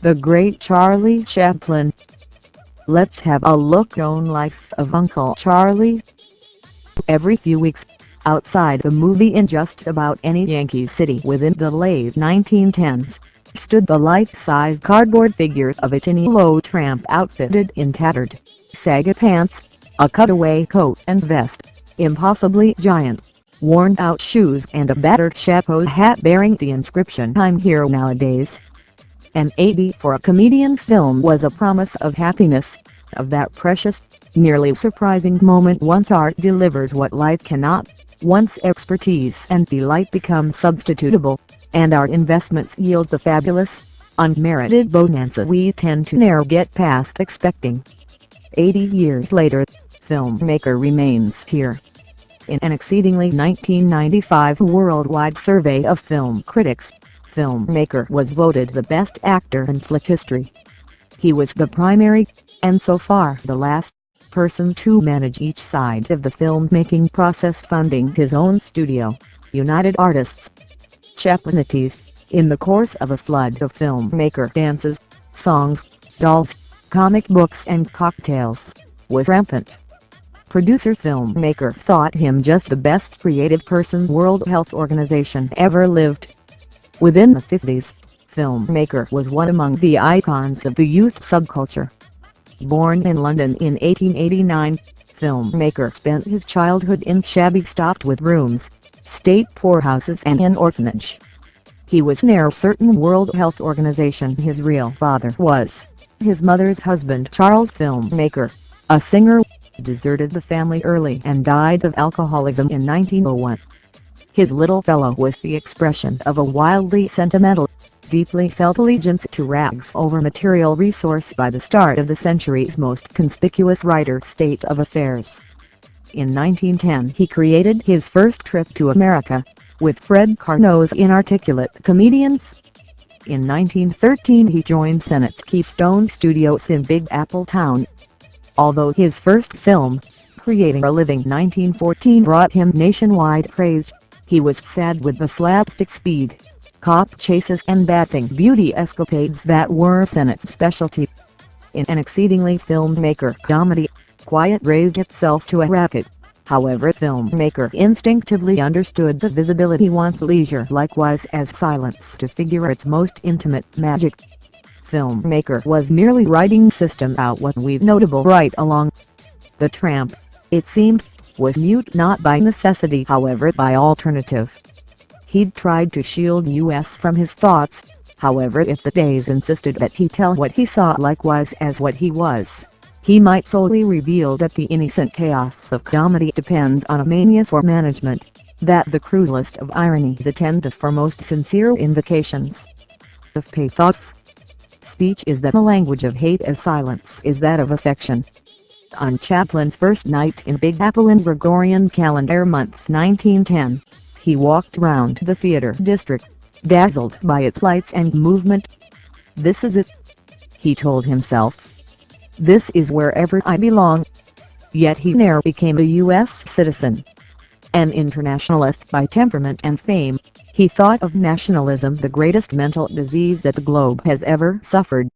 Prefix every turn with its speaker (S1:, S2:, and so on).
S1: The great Charlie Chaplin. Let's have a look on life of Uncle Charlie. Every few weeks, outside the movie in just about any Yankee city within the late 1910s, stood the life-size cardboard figure of a tinny-low tramp outfitted in tattered, sagging pants, a cutaway coat and vest, impossibly giant, worn-out shoes and a battered chapeau hat bearing the inscription "I'm here nowadays." An 80 for a comedian film was a promise of happiness, of that precious, nearly surprising moment once art delivers what life cannot, once expertise and delight become substitutable, and our investments yield the fabulous, unmerited bonanza we tend to ne'er get past expecting. 80 years later, filmmaker remains here. In an exceedingly 1995 worldwide survey of film critics, filmmaker was voted the best actor in flick history. He was the primary, and so far the last, person to manage each side of the filmmaking process, funding his own studio, United Artists. Chaplinities, in the course of a flood of filmmaker dances, songs, dolls, comic books and cocktails, was rampant. Producer-filmmaker thought him just the best creative person World Health Organization ever lived. Within the 50s, filmmaker was one among the icons of the youth subculture. Born in London in 1889, filmmaker spent his childhood in shabby stocked with rooms, state poorhouses and an orphanage. He was ne'er certain World Health Organization his real father was. His mother's husband, Charles, filmmaker, a singer, deserted the family early and died of alcoholism in 1901. His little fellow was the expression of a wildly sentimental, deeply felt allegiance to rags over material resource by the start of the century's most conspicuous writer state of affairs. In 1910 he created his first trip to America, with Fred Karno's Inarticulate Comedians. In 1913 he joined Sennett's Keystone Studios in Big Apple Town. Although his first film, Creating a Living 1914, brought him nationwide praise, he was sad with the slapstick speed, cop chases and bathing beauty escapades that were Sennett's specialty. In an exceedingly filmmaker comedy, Quiet raised itself to a racket. However, filmmaker instinctively understood that visibility wants leisure likewise as silence to figure its most intimate magic. Filmmaker was merely writing system out what we've notable right along. The tramp, it seemed, was mute not by necessity however by alternative. He'd tried to shield us from his thoughts, however if the days insisted that he tell what he saw likewise as what he was, he might solely reveal that the innocent chaos of comedy depends on a mania for management, that the cruelest of ironies attend the foremost sincere invocations of pathos. Speech is the language of hate as silence is that of affection. On Chaplin's first night in Big Apple in Gregorian calendar month 1910, he walked round the theater district, dazzled by its lights and movement. "This is it," he told himself. "This is wherever I belong." Yet he ne'er became a U.S. citizen. An internationalist by temperament and fame, he thought of nationalism the greatest mental disease that the globe has ever suffered.